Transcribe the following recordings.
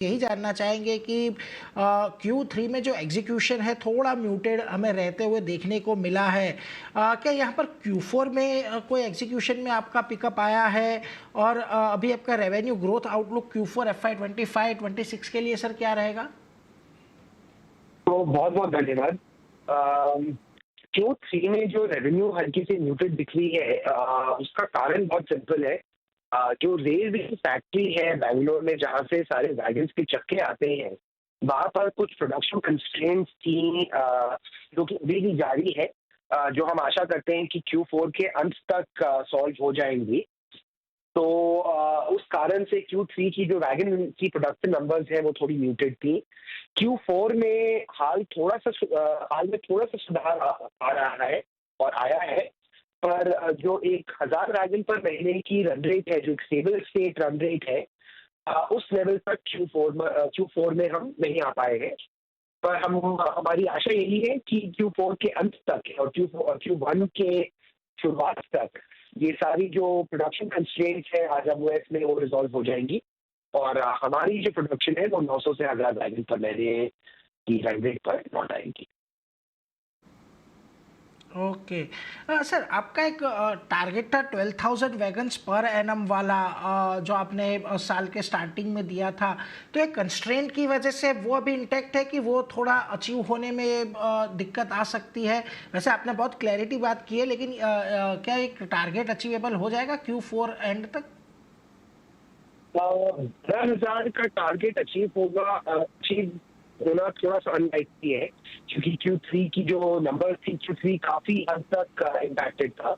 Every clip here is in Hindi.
यही जानना चाहेंगे कि Q3 में जो एग्जीक्यूशन है थोड़ा म्यूटेड हमें रहते हुए देखने को मिला है। क्या यहाँ पर Q4 में कोई एग्जीक्यूशन में आपका पिकअप आया है? और अभी आपका revenue growth outlook Q4 FY25-26 के लिए सर क्या रहेगा? तो बहुत बहुत धन्यवाद। Q3 में जो रेवेन्यू हल्की सी म्यूटेड दिख रही है, उसका कारण बहुत सिंपल है। जो रेल की फैक्ट्री है बैंगलोर में, जहाँ से सारे वैगन्स के चक्के आते हैं, वहाँ पर कुछ प्रोडक्शन कंस्ट्रेंट्स थी, जो कि अभी भी जारी है, जो हम आशा करते हैं कि Q4 के अंत तक सॉल्व हो जाएंगी। तो उस कारण से Q3 की जो वैगन की प्रोडक्शन नंबर्स हैं वो थोड़ी म्यूटेड थी। Q4 में हाल में थोड़ा-सा सुधार आ रहा है और आया है। पर जो 1000 वैगन पर महीने की रन रेट है, जो एक स्टेबल स्टेट रन रेट है, उस लेवल तक Q4 में हम नहीं आ पाए हैं। पर हमारी आशा यही है कि Q4 के अंत तक और Q1 के शुरुआत तक ये सारी जो प्रोडक्शन कंस्ट्रेंट्स है आरडब्ल्यूएस में वो रिज़ॉल्व हो जाएँगी और हमारी जो प्रोडक्शन है वो 900 से 1000 वैगन पर महीने की रन रेट पर लौट आएगी। ओके। सर आपका एक टारगेट था 12,000 वैगन्स पर एनम वाला, जो आपने साल के स्टार्टिंग में दिया था। तो एक कंस्ट्रेंट की वजह से वो अभी इंटैक्ट है कि वो थोड़ा अचीव होने में दिक्कत आ सकती है? वैसे आपने बहुत क्लैरिटी बात की है, लेकिन क्या एक टारगेट अचीवेबल हो जाएगा Q4 एंड तक? 10,000 का टारगेट अचीव होना थोड़ा-सा अनलाइकली है, क्योंकि Q3 की जो नंबर थी, Q3 काफ़ी हद तक इम्पैक्टेड था।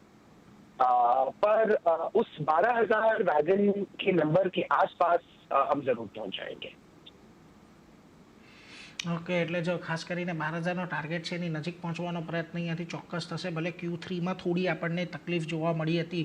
पर उस 12,000 वैगन के नंबर के आस-पास हम ज़रूर पहुँच जाएँगे। ઓકે, એટલે જો ખાસ કરીને 12,000નો ટાર્ગેટ છે એની નજીક પહોંચવાનો પ્રયત્ન અહીંયાથી ચોક્કસ થશે, ભલે Q3 में थोड़ी આપણને तकलीफ જોવા મળી હતી।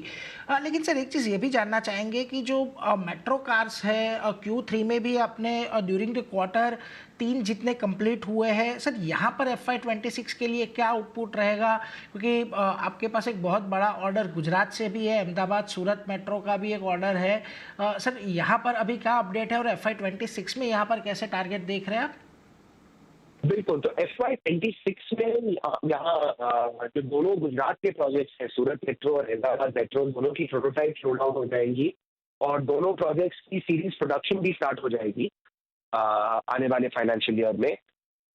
लेकिन सर एक चीज़ ये भी जानना चाहेंगे कि जो मेट्रो कार्स है Q3 में भी अपने ड्यूरिंग द क्वार्टर 3 जितने कंप्लीट हुए हैं, सर यहाँ पर FY26 के लिए क्या आउटपुट रहेगा? क्योंकि आपके पास एक बहुत बड़ा ऑर्डर गुजरात से भी है, अहमदाबाद सूरत मेट्रो का भी एक ऑर्डर है। सर यहाँ पर अभी क्या अपडेट है और FY26 में यहाँ पर कैसे टारगेट देख रहे हैं आप? बिल्कुल, तो FY26 में यहाँ जो दोनों गुजरात के प्रोजेक्ट्स हैं, सूरत मेट्रो और अहमदाबाद मेट्रो, दोनों की प्रोटोटाइप रोल आउट हो जाएँगी और दोनों प्रोजेक्ट्स की सीरीज़ प्रोडक्शन भी स्टार्ट हो जाएगी आने वाले फाइनेंशियल ईयर में।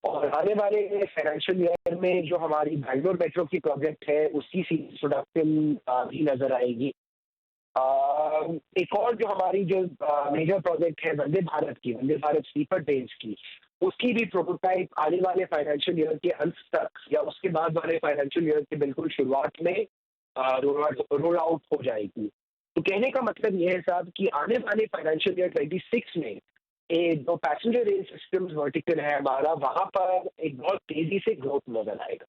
और आने वाले फाइनेंशियल ईयर में जो हमारी बैंगलोर मेट्रो की प्रोजेक्ट है, उसकी सीरीज़ प्रोडक्शन भी नज़र आएगी। एक और जो हमारी जो मेजर प्रोजेक्ट है वंदे भारत स्लीपर ट्रेन्स की, उसकी भी प्रोटोटाइप आने वाले फाइनेंशियल ईयर के अंत तक या उसके बाद वाले फाइनेंशियल ईयर की बिल्कुल शुरुआत में रोल आउट हो जाएगी। तो कहने का मतलब ये है साहब कि आने वाले फाइनेंशियल ईयर 26 में जो पैसेंजर रेल सिस्टम्स वर्टिकल है हमारा, वहाँ पर एक बहुत तेज़ी से ग्रोथ नज़र आएगा।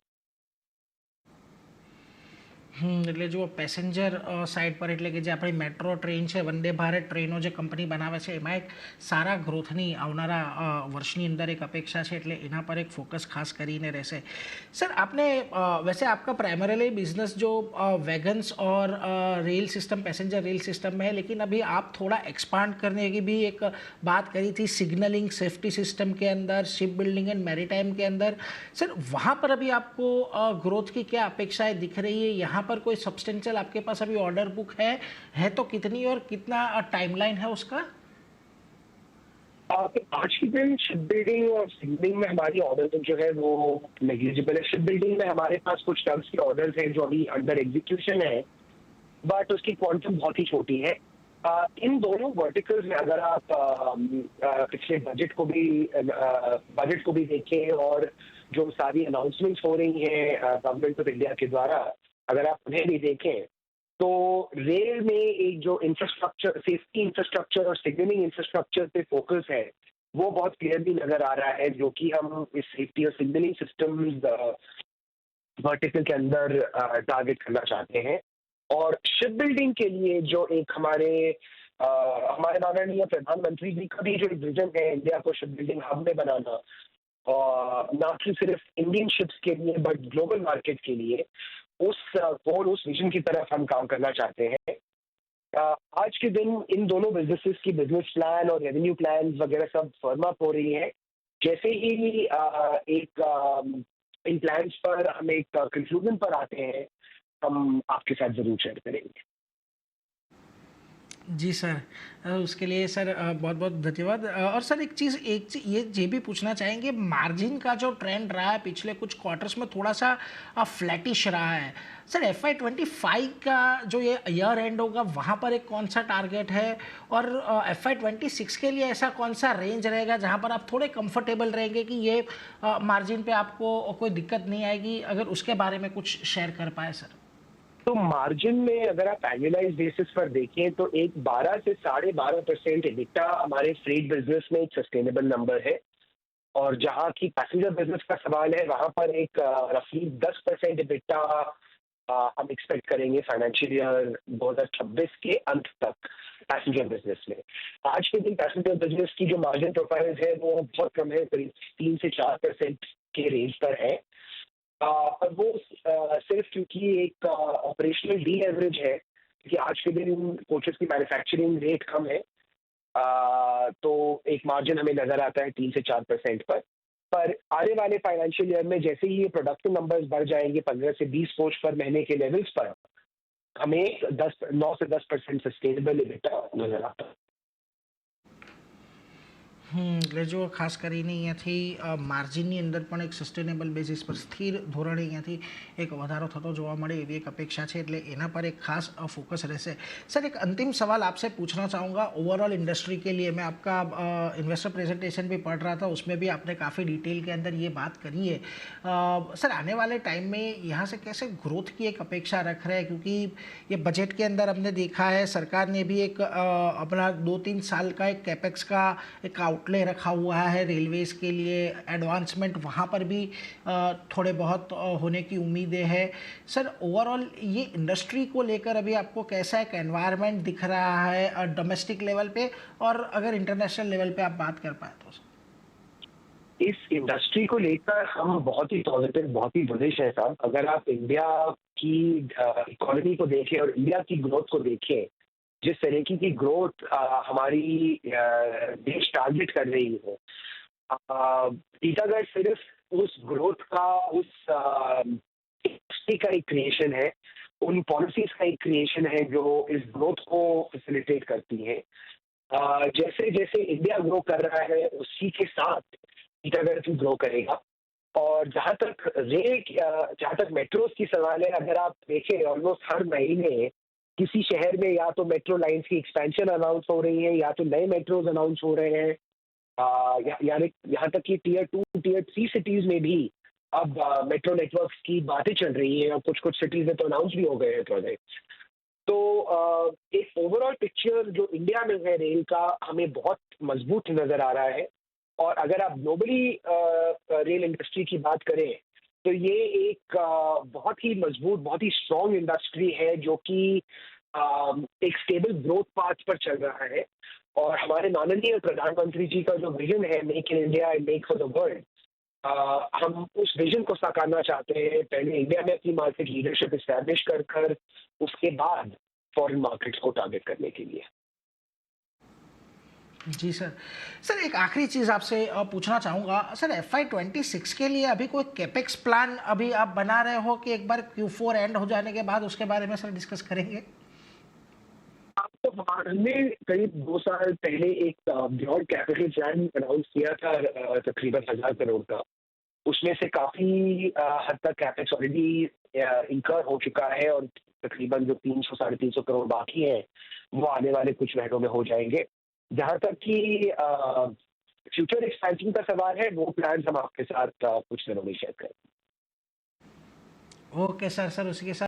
એટલે જુઓ પેસેન્જર સાઈડ પર, એટલે કે જે આપણી મેટ્રો ટ્રેન છે, વંદે ભારત ટ્રેનો જે કંપની બનાવે છે, એમાં એક સારા ગ્રોથની આવનારા વર્ષની અંદર એક અપેક્ષા છે, એટલે એના પર એક ફોકસ ખાસ કરીને રહેશે। સર आपने वैसे आपका प्राइमरीली बिजनेस जो वैगन्स और rail system, passenger rail system में है, लेकिन अभी आप थोड़ा एक्सपांड करने की भी एक बात करी थी सिग्नलिंग सेफ्टी सिस्टम के अंदर, शिप बिल्डिंग एंड मैरीटाइम के अंदर। सर वहाँ पर अभी आपको ग्रोथ की क्या अपेक्षाएं दिख रही है? यहाँ पर कोई सब्सटेंशियल आपके पास अभी ऑर्डर बुक है तो कितनी और कितना टाइमलाइन है उसका? तो आज के दिन शिप बिल्डिंग और सिग्नलिंग में हमारी ऑर्डर बुक जो है वो नेग्लिजिबल है। शिप बिल्डिंग में हमारे पास कुछ टर्म्स के ऑर्डर्स हैं जो अभी अंडर एग्जीक्यूशन है, बट उसकी क्वांटम बहुत ही छोटी है। इन दोनों वर्टिकल्स में अगर आप पिछले बजट को भी देखें और जो सारी अनाउंसमेंट्स हो रही हैं गवर्नमेंट ऑफ इंडिया के द्वारा, अगर आप उन्हें भी देखें, तो रेल में एक जो इंफ्रास्ट्रक्चर, सेफ्टी इंफ्रास्ट्रक्चर और सिग्नलिंग इंफ्रास्ट्रक्चर पे फोकस है, वो बहुत क्लियरली नज़र आ रहा है, जो कि हम इस सेफ्टी और सिग्नलिंग सिस्टम्स वर्टिकल के अंदर टारगेट करना चाहते हैं। और शिप बिल्डिंग के लिए जो एक हमारे माननीय प्रधानमंत्री जी का भी जो विजन है इंडिया को शिप बिल्डिंग हब में बनाना, और ना कि सिर्फ इंडियन शिप्स के लिए बट ग्लोबल मार्केट के लिए, उस विजन की तरफ हम काम करना चाहते हैं। आज के दिन इन दोनों बिज़नेसेस की बिज़नेस प्लान और रेवेन्यू प्लान्स वगैरह सब फ़र्म अप हो रही हैं। जैसे ही इन प्लान्स पर हम एक कंक्लूज़न पर आते हैं, हम आपके साथ ज़रूर शेयर करेंगे। जी सर। उसके लिए सर बहुत-बहुत धन्यवाद। और सर ये भी पूछना चाहेंगे, मार्जिन का जो ट्रेंड रहा है पिछले कुछ क्वार्टर्स में थोड़ा-सा फ्लैटिश रहा है। सर एफवाई 25 का जो ये ईयर एंड होगा वहाँ पर एक कौन-सा टारगेट है? और एफवाई 26 के लिए ऐसा कौन-सा रेंज रहेगा जहाँ पर आप थोड़े कंफर्टेबल रहेंगे कि ये मार्जिन पे आपको कोई दिक्कत नहीं आएगी? अगर उसके बारे में कुछ शेयर कर पाएँ सर। तो मार्जिन में अगर आप एनुअलाइज़्ड बेसिस पर देखें तो एक 12 से साढ़े 12% एबिटा हमारे फ्reight बिज़नेस में एक सस्टेनेबल नंबर है। और जहाँ की पैसेंजर बिज़नेस का सवाल है, वहाँ पर एक रफ़ली 10% एबिटा हम एक्सपेक्ट करेंगे फाइनेंशियल ईयर 2026 के अंत तक पैसेंजर बिज़नेस में। आज के दिन पैसेंजर बिज़नेस की जो मार्जिन प्रोफाइल्स है, वो बहुत कम है, करीब 3 से 4% के रेंज पर है। और वो सिर्फ क्योंकि एक ऑपरेशनल डी-लेवरेज है, क्योंकि आज के दिन कोचेज़ की मैन्युफैक्चरिंग रेट कम है। तो एक मार्जिन हमें नज़र आता है 3 से 4% पर। पर आने वाले फाइनेंशियल ईयर में जैसे ही ये प्रोडक्शन नंबर्स बढ़ जाएँगे 15 से 20 कोच पर महीने के लेवल्स पर, हमें 9 से 10% सस्टेनेबल एबिटा नज़र आता है। એટલે જો ખાસ કરીને અહીંયાથી માર્જિનની અંદર પણ એક સસ્ટેનેબલ બેઝિસ પર સ્થિર ધોરણે અહીંયાથી એક વધારો થતો જોવા મળે એવી एक अपेक्षा है, એટલે એના पर एक खास फोकस रहશે। सर एक अंतिम सवाल आपसे पूछना चाहूँगा ओवरऑल इंडस्ट्री के लिए। मैं आपका इन्वेस्टर प्रेजेंटेशन भी पढ़ रहा था, उसमें भी आपने काफ़ी डिटेल के अंदर ये बात करी है। सर आने वाले टाइम में यहाँ से कैसे ग्रोथ की एक अपेक्षा रख रहे हैं, क्योंकि ये बजट के अंदर हमने देखा है सरकार ने भी एक अपना 2-3 साल का एक कैपेक्स का एक आउटले रखा हुआ है रेलवेज़ के लिए। एडवांसमेंट वहाँ पर भी थोड़े बहुत होने की उम्मीदें हैं। सर ओवरऑल ये इंडस्ट्री को लेकर अभी आपको कैसा एक एनवायरनमेंट दिख रहा है डोमेस्टिक लेवल पे, और अगर इंटरनेशनल लेवल पे आप बात कर पाए तो? इस इंडस्ट्री को लेकर हम बहुत ही पॉजिटिव, बहुत ही बुलिश हैं साहब। अगर आप इंडिया की इकोनॉमी को देखें और इंडिया की ग्रोथ को देखें, जिस तरीके की ग्रोथ हमारी देश टारगेट कर रही है, टीकागढ़ सिर्फ उस ग्रोथ का, उस इंडस्ट्री का एक क्रिएशन है, उन पॉलिसीज का एक क्रिएशन है जो इस ग्रोथ को फैसिलिटेट करती हैं। जैसे जैसे इंडिया ग्रो कर रहा है उसी के साथ ईटानगर भी ग्रो करेगा। और जहाँ तक मेट्रोस की सवाल है, अगर आप देखें ऑलमोस्ट हर महीने किसी शहर में या तो मेट्रो लाइन्स की एक्सपेंशन अनाउंस हो रही है या तो नए मेट्रोज अनाउंस हो रहे हैं। यानी यहाँ तक कि टियर 2 टियर 3 सिटीज में भी अब मेट्रो नेटवर्क्स की बातें चल रही हैं और कुछ कुछ सिटीज में तो अनाउंस भी हो गए हैं प्रोजेक्ट्स। तो एक ओवरऑल पिक्चर जो इंडिया में है रेल का, हमें बहुत मजबूत नज़र आ रहा है। और अगर आप ग्लोबली रेल इंडस्ट्री की बात करें तो ये एक बहुत ही मजबूत, बहुत ही स्ट्रॉन्ग इंडस्ट्री है जो कि एक स्टेबल ग्रोथ पाथ पर चल रहा है। और हमारे माननीय प्रधानमंत्री जी का जो विजन है, make in India and make for the world, हम उस विजन को साकारना चाहते हैं। पहले इंडिया में अपनी मार्केट लीडरशिप इस्टेब्लिश कर कर उसके बाद फॉरेन मार्केट्स को टारगेट करने के लिए। जी सर। सर एक आखिरी चीज़ आपसे पूछना चाहूँगा सर, एफआई 26 के लिए अभी कोई कैपेक्स प्लान अभी आप बना रहे हो कि एक बार Q4 एंड हो जाने के बाद उसके बारे में सर डिस्कस करेंगे? तो हमने करीब 2 साल पहले एक ब्रॉड कैपिटल प्लान अनाउंस किया था, तकरीबन 1000 करोड़ का। उसमें से काफ़ी हद तक कैपेक्स ऑलरेडी इंकर हो चुका है और तकरीबन जो 300 साढ़े 300 करोड़ बाकी हैं, वो आने वाले कुछ महीनों में हो जाएँगे। जहाँ तक कि फ्यूचर एक्सपेंशन का सवाल है, वो प्लान्स हम आपके साथ कुछ दिनों में शेयर करेंगे। Okay sir. सर उसी के साथ